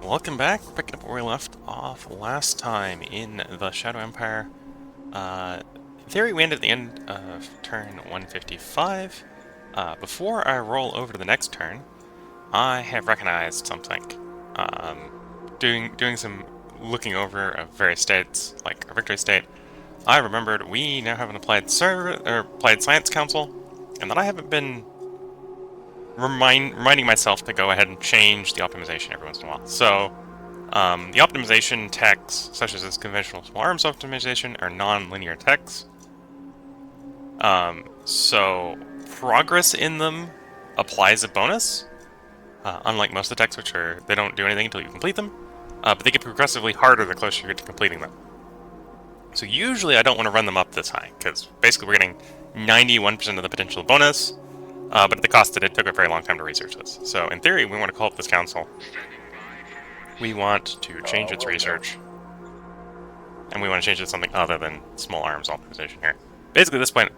welcome back. We're picking up where we left off last time in the Shadow Empire. In theory, we ended at the end of turn 155. Before I roll over to the next turn, I have recognized something. Doing some looking over of various states, like our victory state, I remembered we now have an applied science council, and that I haven't been reminding myself to go ahead and change the optimization every once in a while. So, the optimization techs, such as this conventional small arms optimization, are non-linear techs. So progress in them applies a bonus, unlike most of the techs, which they don't do anything until you complete them, but they get progressively harder the closer you get to completing them. So usually I don't want to run them up this high, because basically we're getting 91% of the potential bonus, but at the cost that it took a very long time to research this. So in theory, we want to call up this council. We want to change its research, and we want to change it to something other than small arms optimization here. Basically, at this point,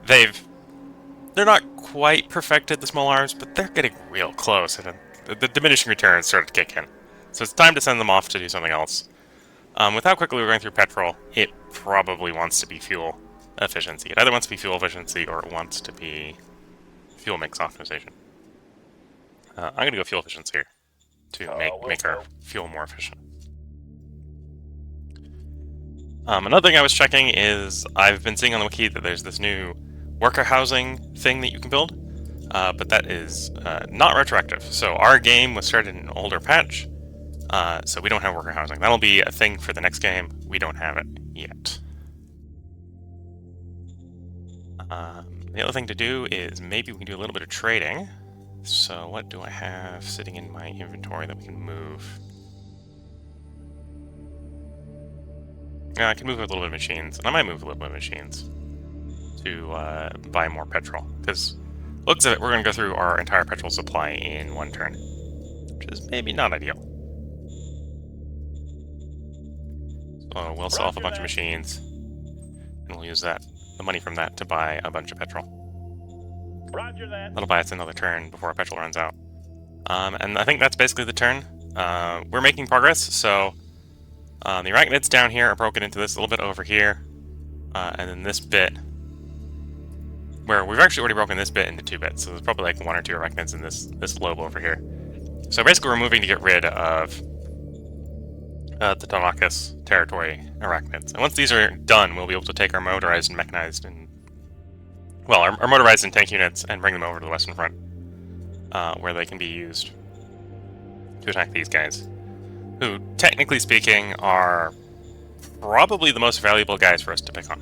they're not quite perfected, the small arms, but they're getting real close, and the diminishing returns started to kick in. So it's time to send them off to do something else. With how quickly we're going through petrol, it probably wants to be fuel efficiency. It either wants to be fuel efficiency or it wants to be fuel mix optimization. I'm going to go fuel efficiency here to make our fuel more efficient. Another thing I was checking is I've been seeing on the wiki that there's this new worker housing thing that you can build, but that is not retroactive. So our game was started in an older patch, so we don't have worker housing. That'll be a thing for the next game. We don't have it yet. The other thing to do is maybe we can do a little bit of trading. So what do I have sitting in my inventory that we can move? I can move a little bit of machines, and I might move a little bit of machines to buy more petrol, because looks of it, we're going to go through our entire petrol supply in one turn, which is maybe not ideal. So we'll sell off a bunch of machines, and we'll use the money from that to buy a bunch of petrol. Roger that. That'll buy us another turn before our petrol runs out. And I think that's basically the turn. We're making progress, so the arachnids down here are broken into this little bit over here, and then this bit, where we've actually already broken this bit into 2 bits, so there's probably like 1 or 2 arachnids in this lobe over here. So basically we're moving to get rid of the Tanakis territory arachnids. And once these are done, we'll be able to take our motorized and mechanized and, well, our motorized and tank units and bring them over to the Western Front, where they can be used to attack these guys, who, technically speaking, are probably the most valuable guys for us to pick on.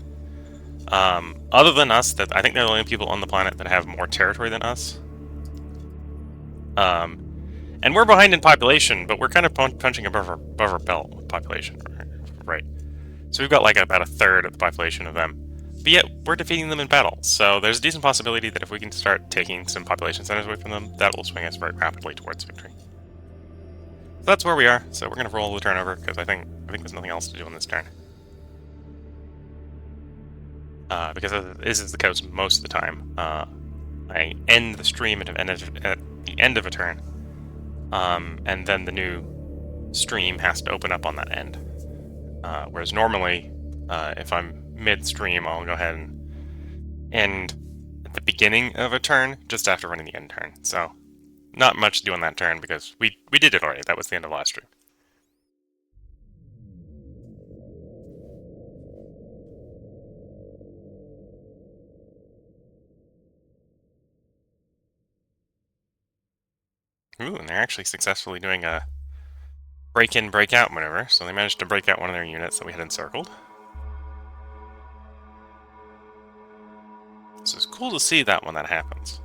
Other than us, I think they're the only people on the planet that have more territory than us. And we're behind in population, but we're kind of punching above our belt with population, right? So we've got like about a third of the population of them, but yet we're defeating them in battle. So there's a decent possibility that if we can start taking some population centers away from them, that will swing us very rapidly towards victory. So that's where we are. So we're going to roll the turnover, because I think there's nothing else to do on this turn. Because this is the case most of the time. I end the stream at the end of a turn, and then the new stream has to open up on that end. Whereas normally, if I'm mid-stream, I'll go ahead and end at the beginning of a turn, just after running the end turn. So, not much to do on that turn, because we did it already. That was the end of last stream. Ooh, and they're actually successfully doing a break-in, break-out maneuver, so they managed to break out one of their units that we had encircled. So it's cool to see that when that happens.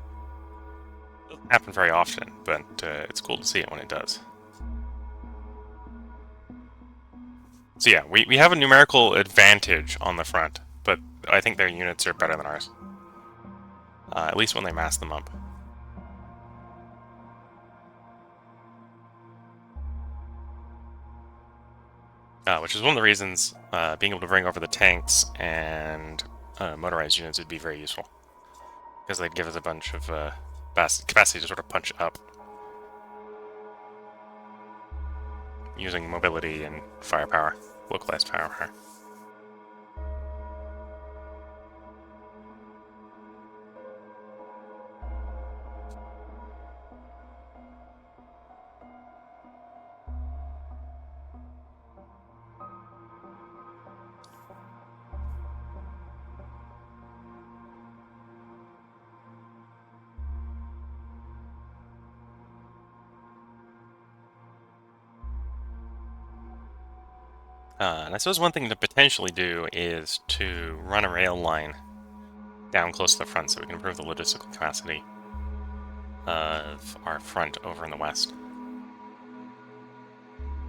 It doesn't happen very often, but it's cool to see it when it does. So yeah, we have a numerical advantage on the front, but I think their units are better than ours. At least when they mass them up. Which is one of the reasons being able to bring over the tanks and motorized units would be very useful, because they'd give us a bunch of capacity to sort of punch up. using mobility and firepower, localized firepower. And I suppose one thing to potentially do is to run a rail line down close to the front so we can improve the logistical capacity of our front over in the west.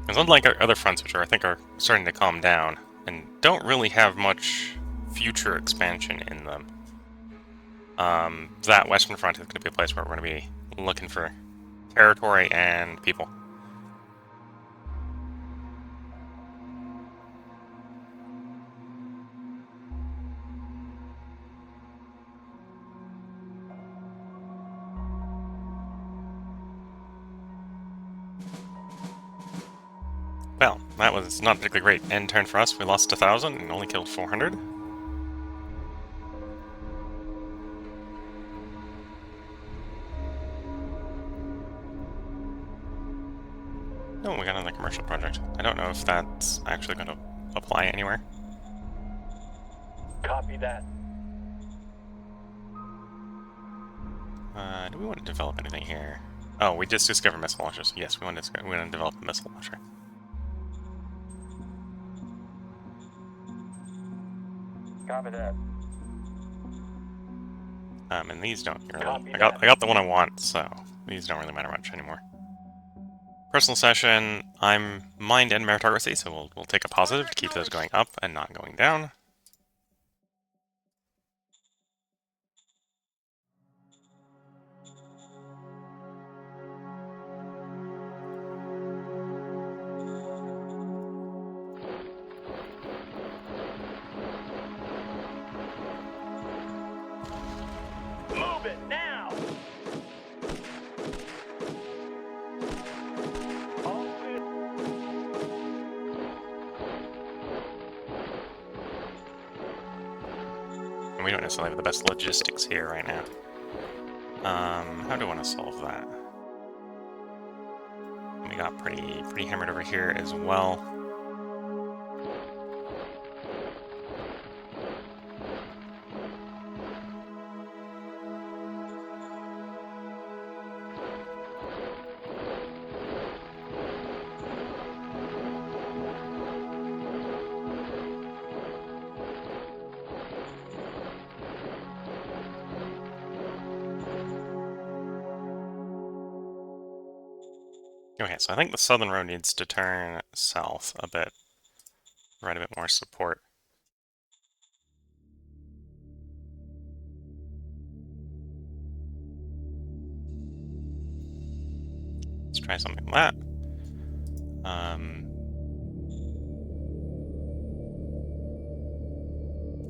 Because unlike our other fronts, which I think are starting to calm down and don't really have much future expansion in them, that western front is going to be a place where we're going to be looking for territory and people. Well, that was not a particularly great end turn for us. We lost 1,000 and only killed 400. Oh, we got another commercial project. I don't know if that's actually going to apply anywhere. Copy that. Do we want to develop anything here? Oh, we just discovered missile launchers. Yes, we want to develop a missile launcher. Copy that. And these don't really. Copy I got the one I want, so these don't really matter much anymore. Personal session. I'm mind and meritocracy, so we'll take a positive to keep those going up and not going down. Move it now. All good. And we don't necessarily have the best logistics here right now. How do I want to solve that? We got pretty hammered over here as well. Okay, so I think the southern road needs to turn south a bit. Provide a bit more support. Let's try something like that.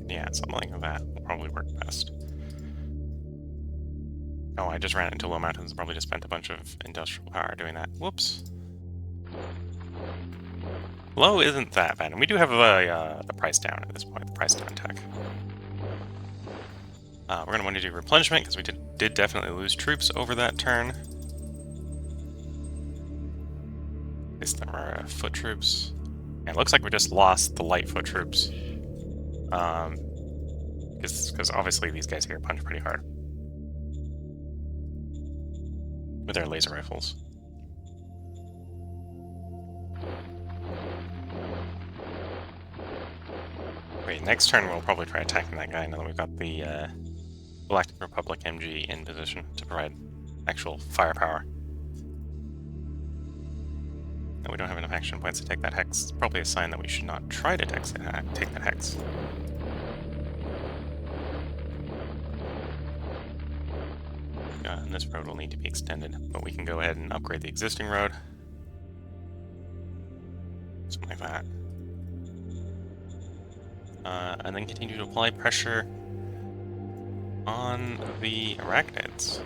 Yeah, something like that will probably work best. Oh, I just ran into low mountains and probably just spent a bunch of industrial power doing that. Whoops. Low isn't that bad, and we do have the price down at this point, the price down tech. We're going to want to do replenishment, because we did definitely lose troops over that turn. At least there were foot troops. And it looks like we just lost the light foot troops. Because obviously these guys here punch pretty hard. With their laser rifles. Wait, next turn we'll probably try attacking that guy now that we've got the Galactic Republic MG in position to provide actual firepower. And we don't have enough action points to take that hex. It's probably a sign that we should not try to take that hex. And this road will need to be extended, but we can go ahead and upgrade the existing road. Something like that. And then continue to apply pressure on the arachnids.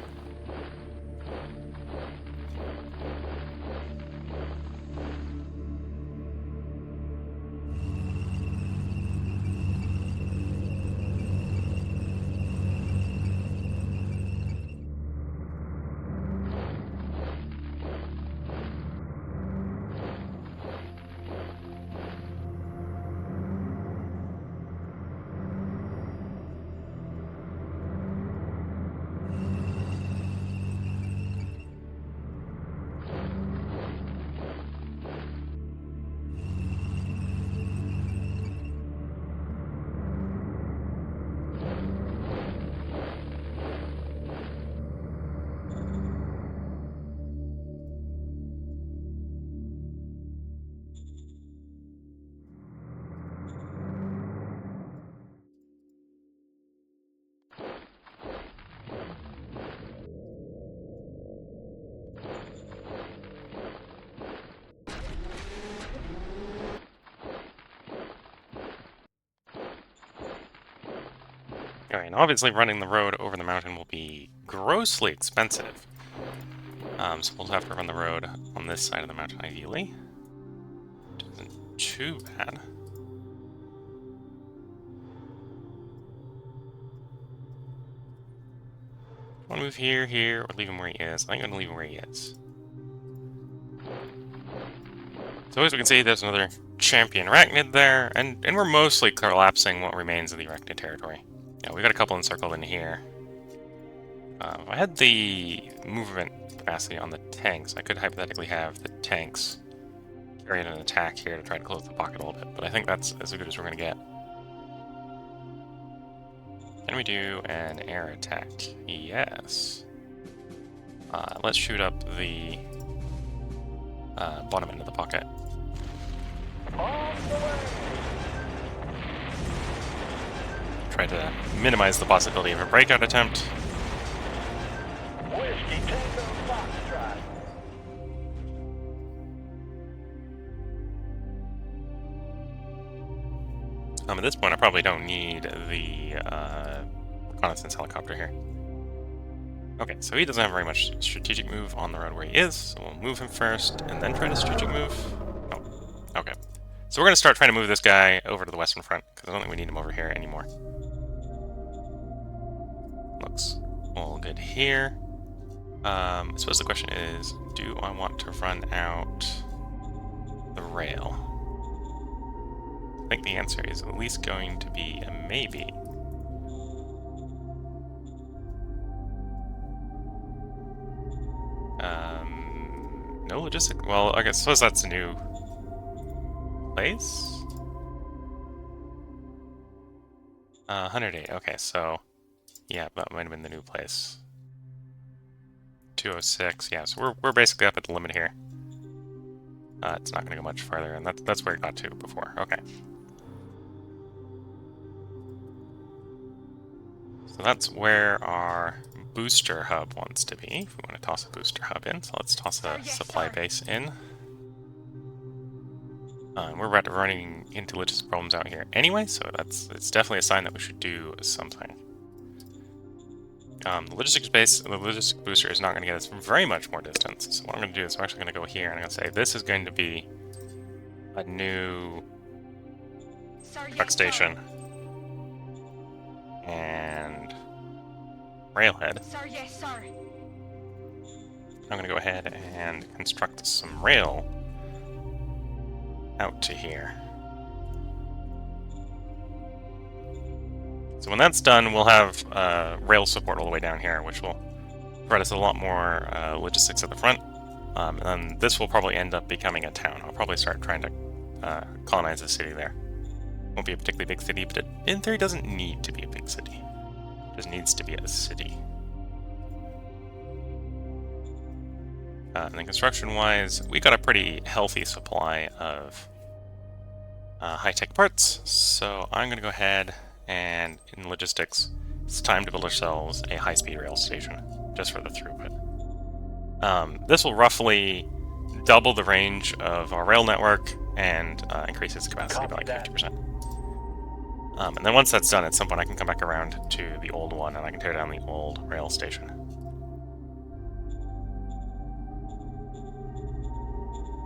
Okay, and obviously running the road over the mountain will be grossly expensive. So we'll have to run the road on this side of the mountain, ideally. Which isn't too bad. Want to move here, here, or leave him where he is? I think I'm going to leave him where he is. So as we can see, there's another champion arachnid there, and we're mostly collapsing what remains of the arachnid territory. Yeah, we got a couple encircled in here. If I had the movement capacity on the tanks, I could hypothetically have the tanks carry an attack here to try to close the pocket a little bit, but I think that's as good as we're going to get. Can we do an air attack? Yes. Let's shoot up the bottom end of the pocket. Try to minimize the possibility of a breakout attempt. Whiskey Tango Foxtrot. At this point, I probably don't need the reconnaissance helicopter here. Okay, so he doesn't have very much strategic move on the road where he is, so we'll move him first, and then try to strategic move. Oh, okay. So we're going to start trying to move this guy over to the western front, because I don't think we need him over here anymore. Looks all good here. I suppose the question is, do I want to run out the rail? I think the answer is at least going to be a maybe. No logistic. Well, I suppose that's a new place. 108. Okay, so yeah, that might have been the new place. 206. Yeah, so we're basically up at the limit here. It's not going to go much farther, and that's where it got to before. Okay. So that's where our booster hub wants to be. If we want to toss a booster hub in, so let's toss a supply base in. We're running into logistic problems out here anyway, so it's definitely a sign that we should do something. The logistics base, the logistic booster is not going to get us very much more distance. So what I'm going to do is I'm actually going to go here and I'm going to say this is going to be a new truck station and railhead. Sir, yes, sir. I'm going to go ahead and construct some rail out to here. So when that's done, we'll have rail support all the way down here, which will provide us a lot more logistics at the front. And then this will probably end up becoming a town. I'll probably start trying to colonize a city there. Won't be a particularly big city, but it, in theory, doesn't need to be a big city. It just needs to be a city. And then construction-wise, we got a pretty healthy supply of high-tech parts, so I'm going to go ahead and, in logistics, it's time to build ourselves a high-speed rail station, just for the throughput. This will roughly double the range of our rail network and increase its capacity by like 50%. And then once that's done, at some point I can come back around to the old one and I can tear down the old rail station.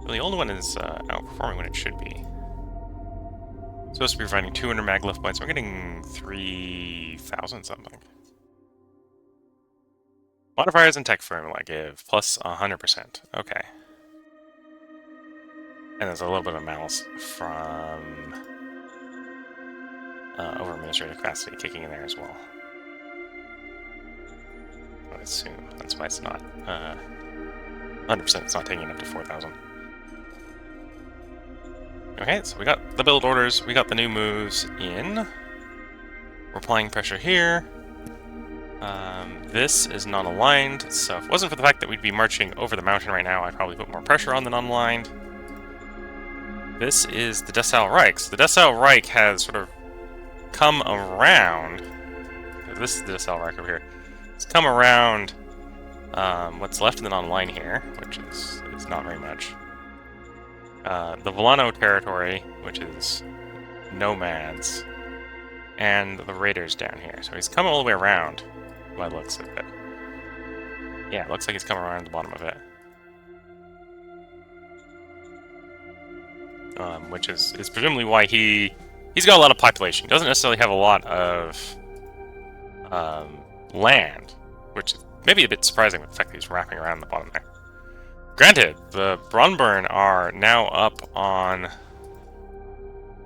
Well, the old one is outperforming what it should be. Supposed to be providing 200 maglev points. We're getting 3,000 something. Modifiers and tech formula give plus 100%. Okay. And there's a little bit of malice from over administrative capacity kicking in there as well. I would assume that's why it's not 100%. It's not taking it up to 4,000. Okay, so we got the build orders, we got the new moves in. We're applying pressure here. This is non-aligned, so if it wasn't for the fact that we'd be marching over the mountain right now, I'd probably put more pressure on the non-aligned. This is the Dessau Reich. So the Dessau Reich has sort of come around. This is the Dessau Reich over here. It's come around what's left of the non-aligned here, which is not very much. The Volano territory, which is nomads, and the raiders down here. So he's coming all the way around, by the looks of it. Yeah, it looks like he's coming around the bottom of it. Which is presumably why he's got a lot of population. He doesn't necessarily have a lot of land, which is maybe a bit surprising with the fact that he's wrapping around the bottom there. Granted, the Brunburn are now up on,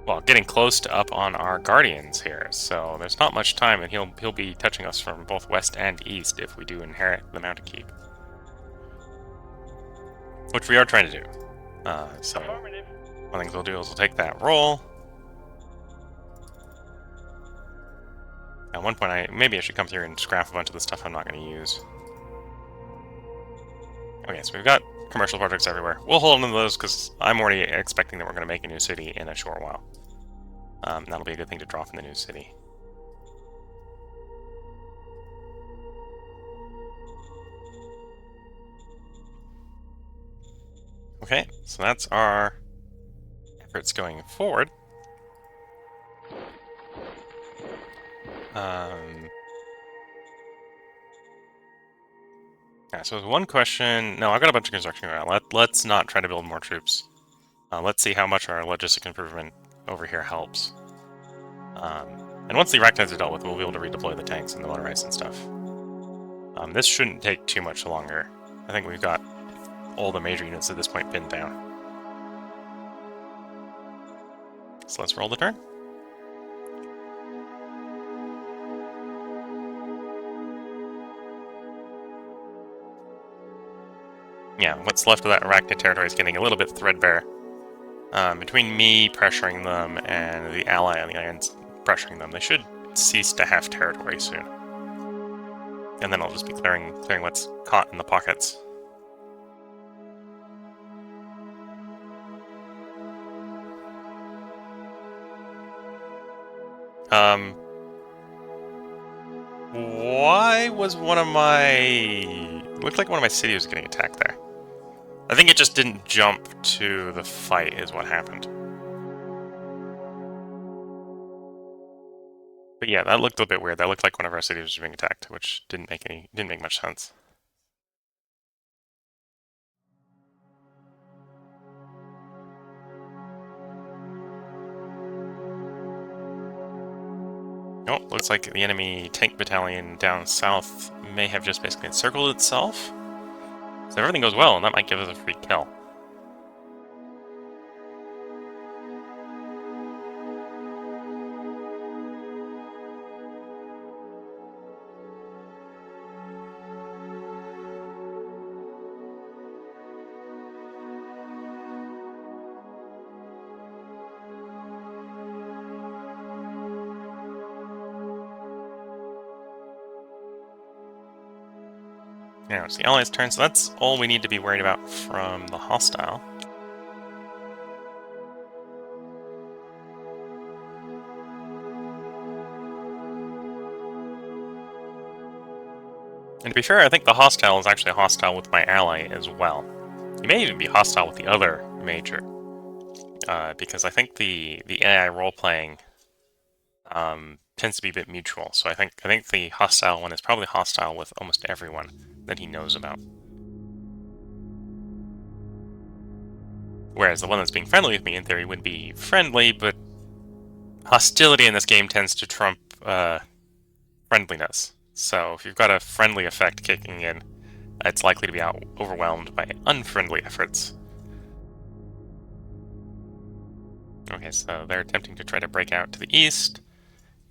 well, getting close to up on our Guardians here, so there's not much time, and he'll be touching us from both west and east if we do inherit the Mountain Keep. Which we are trying to do. So, one thing we'll do is we'll take that roll. At one point, maybe I should come through and scrap a bunch of the stuff I'm not going to use. Okay, so we've got commercial projects everywhere. We'll hold on to those because I'm already expecting that we're going to make a new city in a short while. That'll be a good thing to drop in the new city. Okay, so that's our efforts going forward. Yeah, so there's one question. No, I've got a bunch of construction going on. Let's not try to build more troops. Let's see how much our logistic improvement over here helps. And once the arachnids are dealt with, we'll be able to redeploy the tanks and the motorized and stuff. This shouldn't take too much longer. I think we've got all the major units at this point pinned down. So let's roll the turn. Yeah, what's left of that arachnid territory is getting a little bit threadbare. Between me pressuring them and the ally on the islands pressuring them, they should cease to have territory soon. And then I'll just be clearing what's caught in the pockets. Why was one of my... Looked like one of my cities was getting attacked there. I think it just didn't jump to the fight is what happened. But yeah, that looked a bit weird. That looked like one of our cities was being attacked, which didn't make much sense. Oh, looks like the enemy tank battalion down south may have just basically encircled itself. So everything goes well, and that might give us a free kill. Now it's the Allies' turn, so that's all we need to be worried about from the hostile. And to be fair, I think the hostile is actually hostile with my ally as well. He may even be hostile with the other major, because I think the AI role-playing tends to be a bit mutual. So I think the hostile one is probably hostile with almost everyone that he knows about. Whereas the one that's being friendly with me, in theory, would be friendly, but hostility in this game tends to trump friendliness. So if you've got a friendly effect kicking in, it's likely to be overwhelmed by unfriendly efforts. Okay, so they're attempting to try to break out to the east.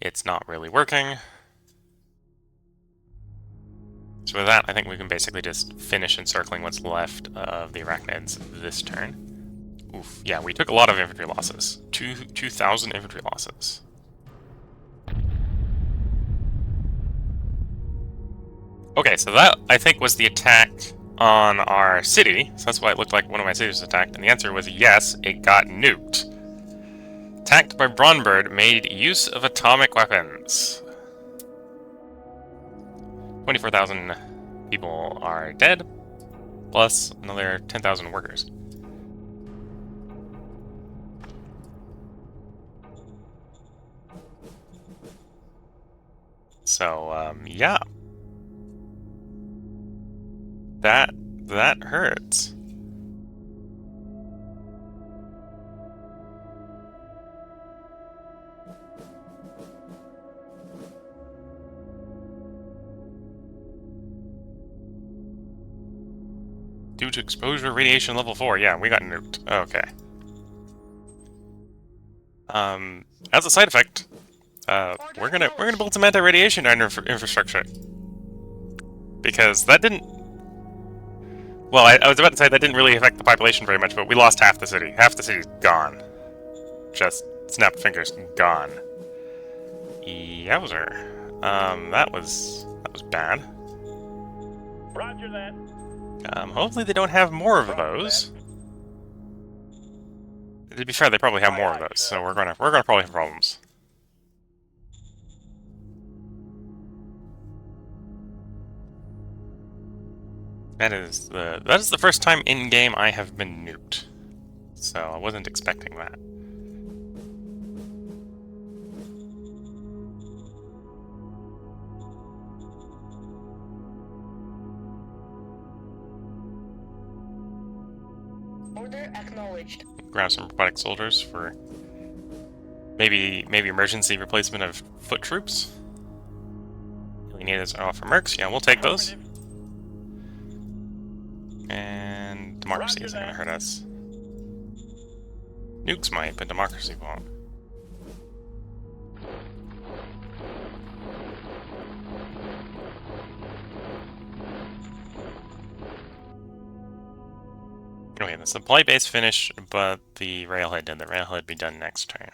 It's not really working. So with that, I think we can basically just finish encircling what's left of the arachnids this turn. Oof, yeah, we took a lot of infantry losses. 2,000 infantry losses. Okay, so that, I think, was the attack on our city. So that's why it looked like one of my cities was attacked. And the answer was yes, it got nuked. Attacked by Brunbird, made use of atomic weapons. 24,000 people are dead, plus another 10,000 workers. So, yeah. That hurts. Due to exposure radiation level 4. Yeah, we got nuked. Okay. As a side effect, we're gonna build some anti-radiation infrastructure. Because that didn't... Well, I was about to say that didn't really affect the population very much, but we lost half the city. Half the city's gone. Just snapped fingers, gone. Yowzer. That was bad. Roger that. Hopefully they don't have more of those. To be fair, they probably have more of those, so we're gonna probably have problems. That is the first time in game I have been nuked, so I wasn't expecting that. Order acknowledged. Grab some robotic soldiers for maybe emergency replacement of foot troops. Alienated are for mercs. Yeah, we'll take those. And democracy isn't gonna hurt us. Nukes might, but democracy won't. Okay, the supply base finished, but the railhead did. The railhead be done next turn.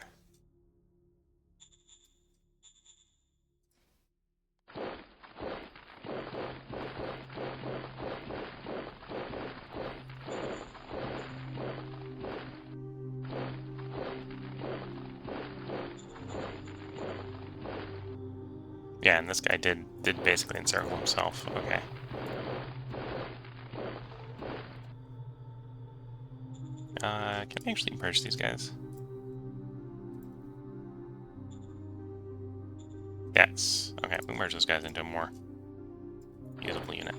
Yeah, and this guy did basically encircle himself. Okay. Can we actually merge these guys? Yes. Okay, we merge those guys into a more usable unit.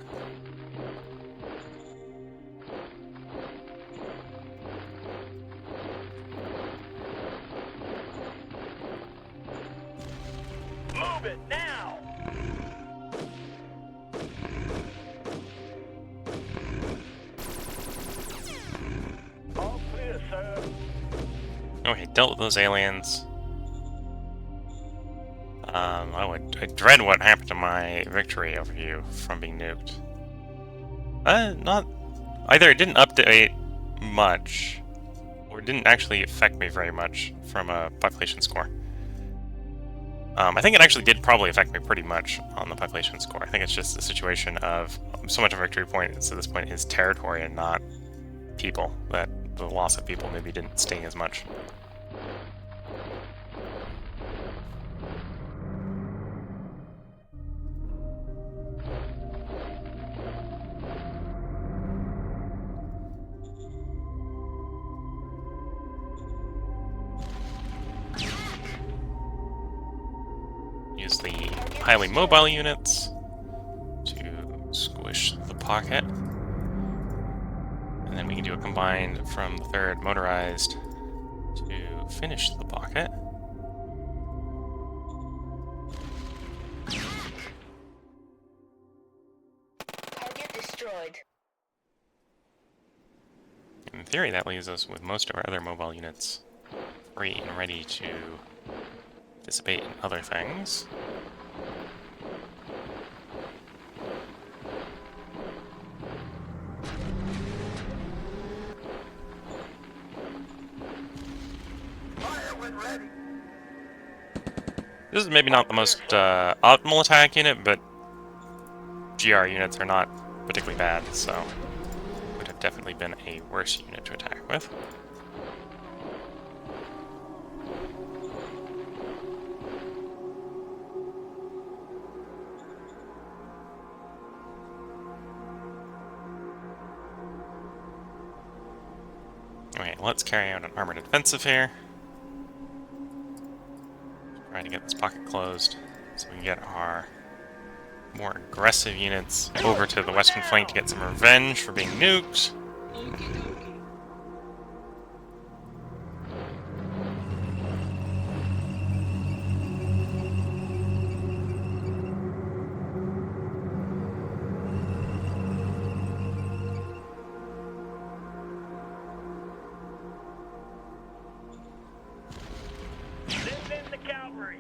Move it now! All clear, sir. Okay, dealt with those aliens. I dread what happened to my victory over you from being nuked. Not... Either it didn't update much, or it didn't actually affect me very much from a population score. I think it actually did probably affect me pretty much on the population score. I think it's just a situation of so much of a victory point at this point is territory and not people, that the loss of people maybe didn't sting as much. Use the highly mobile units to squish the pocket. And then we can do a combined from the third motorized to finish the pocket. Target destroyed. In theory, that leaves us with most of our other mobile units free and ready to participate in other things. This is maybe not the most optimal attack unit, but GR units are not particularly bad, so would have definitely been a worse unit to attack with. Okay, let's carry out an armored offensive here. Trying to get this pocket closed So we can get our more aggressive units over to the western flank to get some revenge for being nuked. Send in the cavalry.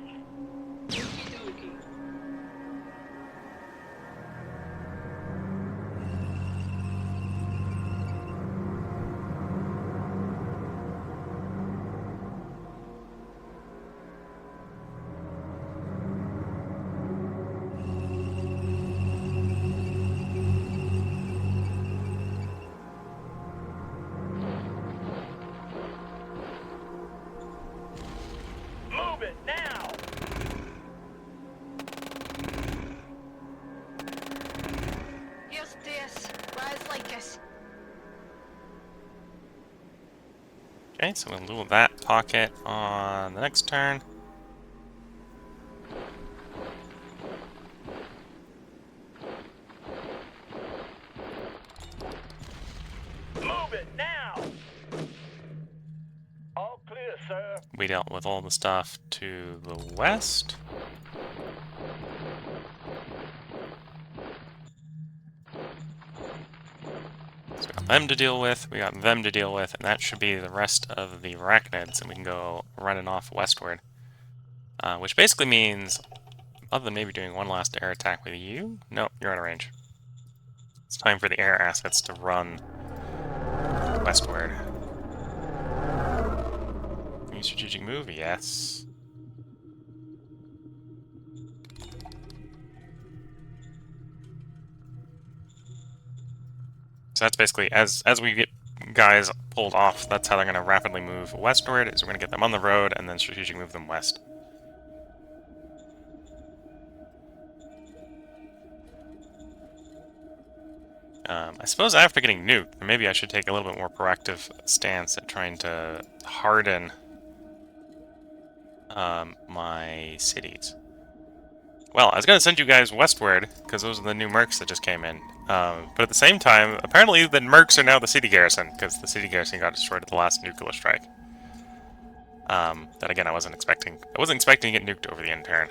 Move it now. Yes, this. Rise like us. Okay, so we'll do that pocket on the next turn. Move it now. All clear, sir. We dealt with all the stuff to the west. So we got them to deal with, we got them to deal with, and that should be the rest of the arachnids, and we can go running off westward. Which basically means, other than maybe doing one last air attack with you, nope, you're out of range. It's time for the air assets to run westward. New strategic move, yes. So that's basically, as we get guys pulled off, that's how they're going to rapidly move westward, is we're going to get them on the road and then strategic move them west. I suppose after getting nuked, maybe I should take a little bit more proactive stance at trying to harden my cities. Well, I was going to send you guys westward, because those are the new mercs that just came in. But at the same time, apparently the mercs are now the city garrison, because the city garrison got destroyed at the last nuclear strike. That again, I wasn't expecting. I wasn't expecting to get nuked over the end turn.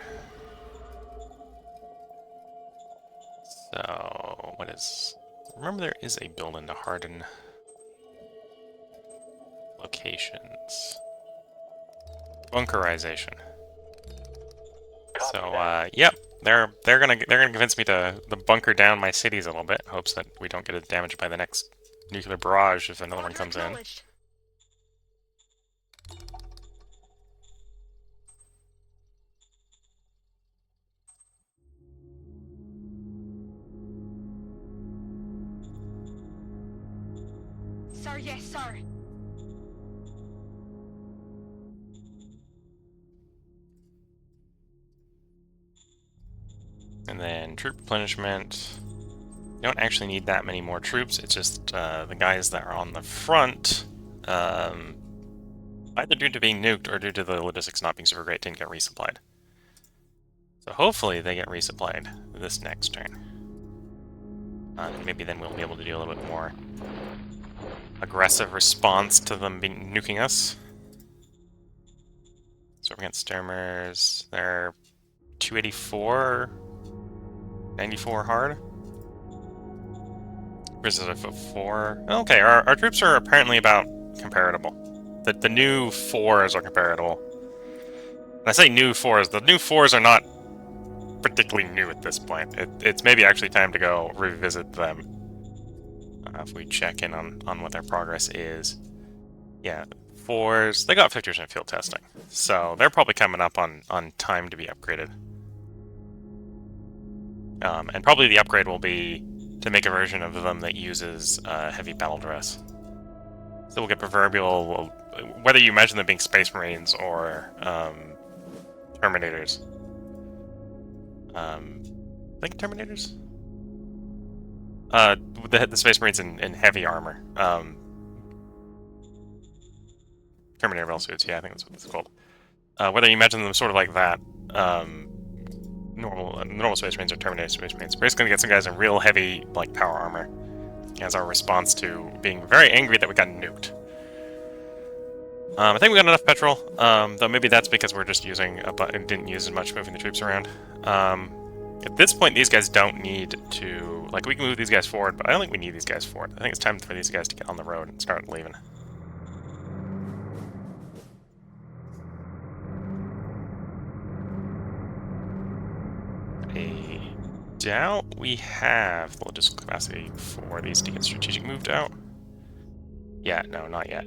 So, what is... Remember there is a building to harden locations. Bunkerization. So, yep, they're gonna convince me to bunker down my cities a little bit, in hopes that we don't get damaged by the next nuclear barrage if another one comes in. Sir, yes, sir. And then troop replenishment. You don't actually need that many more troops, it's just the guys that are on the front, either due to being nuked or due to the logistics not being super great, didn't get resupplied. So hopefully they get resupplied this next turn. And maybe then we'll be able to do a little bit more aggressive response to them nuking us. So we're against Sturmers, they're 284, 94 hard. Versus a 4. Okay, our troops are apparently about comparable. The new 4s are comparable. And I say new 4s, the new 4s are not particularly new at this point. It's maybe actually time to go revisit them. If we check in on what their progress is. Yeah, 4s, they got 50% field testing. So they're probably coming up on time to be upgraded. And probably the upgrade will be to make a version of them that uses heavy battle dress. So we'll get proverbial, whether you imagine them being Space Marines or Terminators. I think Terminators? The Space Marines in heavy armor. Terminator rail suits, yeah, I think that's what it's called. Whether you imagine them sort of like that, normal Space Marines or Terminator Space Marines. We're just gonna get some guys in real heavy, like, power armor as our response to being very angry that we got nuked. I think we got enough petrol, though maybe that's because we're just using didn't use as much moving the troops around. At this point, these guys don't need to... Like, we can move these guys forward, but I don't think we need these guys forward. I think it's time for these guys to get on the road and start leaving. I doubt we have the logistical capacity for these to get strategic moved out. Yeah, no, not yet.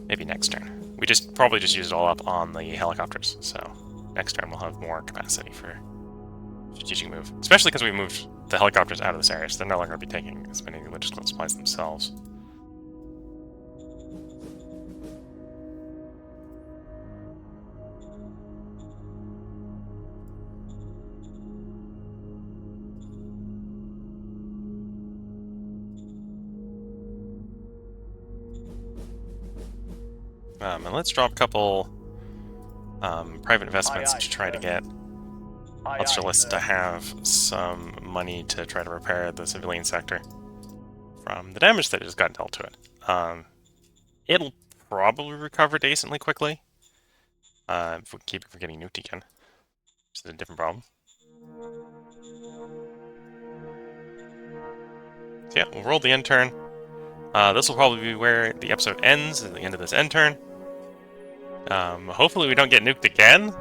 Maybe next turn. We probably just use it all up on the helicopters, so next turn we'll have more capacity for strategic move. Especially because we moved the helicopters out of this area, so they're no longer going to be taking as many logistical supplies themselves. And let's drop a couple private investments to try to get Ultralists to have some money to try to repair the civilian sector from the damage that just got dealt to it. It'll probably recover decently quickly if we keep it from getting nuked again, which is a different problem. So yeah, we'll roll the end turn. This will probably be where the episode ends, at the end of this end turn. Hopefully we don't get nuked again.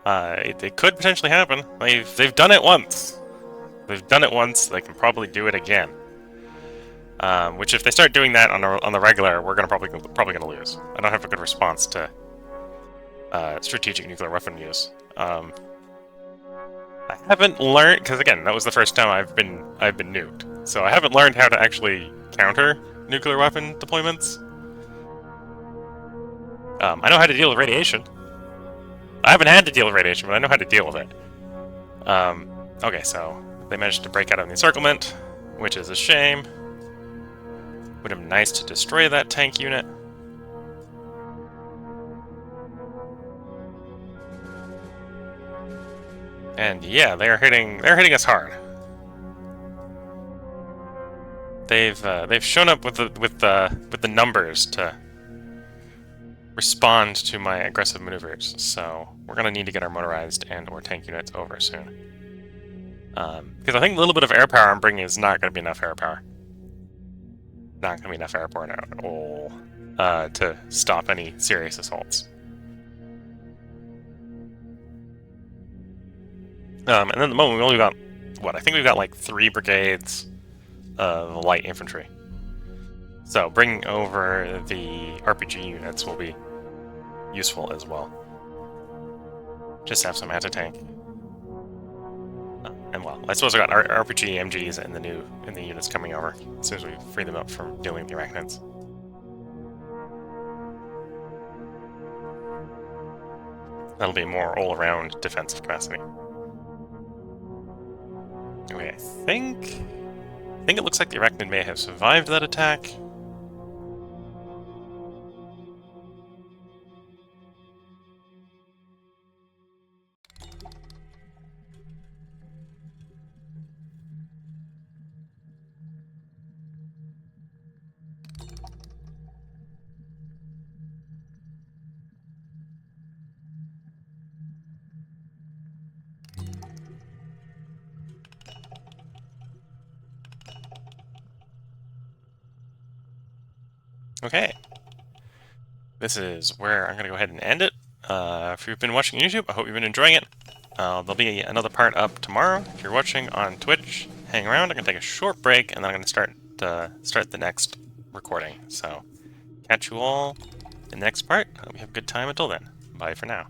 It could potentially happen. They've done it once. They've done it once. They can probably do it again. Which, if they start doing that on the regular, we're probably gonna lose. I don't have a good response to strategic nuclear weapon use. I haven't learned, because again, that was the first time I've been nuked. So I haven't learned how to actually counter nuclear weapon deployments. I know how to deal with radiation. I haven't had to deal with radiation, but I know how to deal with it. Okay, so they managed to break out of the encirclement, which is a shame. Would have been nice to destroy that tank unit. And yeah, they're hitting us hard. They've shown up with the numbers to respond to my aggressive maneuvers, so we're gonna need to get our motorized and/or tank units over soon. Because I think a little bit of air power I'm bringing is not gonna be enough air power. Not gonna be enough air power at all to stop any serious assaults. And then at the moment we only got I think we've got like 3 brigades of light infantry. So bringing over the RPG units will be useful as well. Just have some anti-tank. And well, I suppose I got RPG MGs and the units coming over as soon as we free them up from dealing with the arachnids. That'll be more all-around defensive capacity. Okay, I think it looks like the arachnid may have survived that attack. Okay. This is where I'm going to go ahead and end it. If you've been watching YouTube, I hope you've been enjoying it. There'll be another part up tomorrow. If you're watching on Twitch, hang around. I'm going to take a short break, and then I'm going to start the next recording. So, catch you all in the next part. Hope you have a good time until then. Bye for now.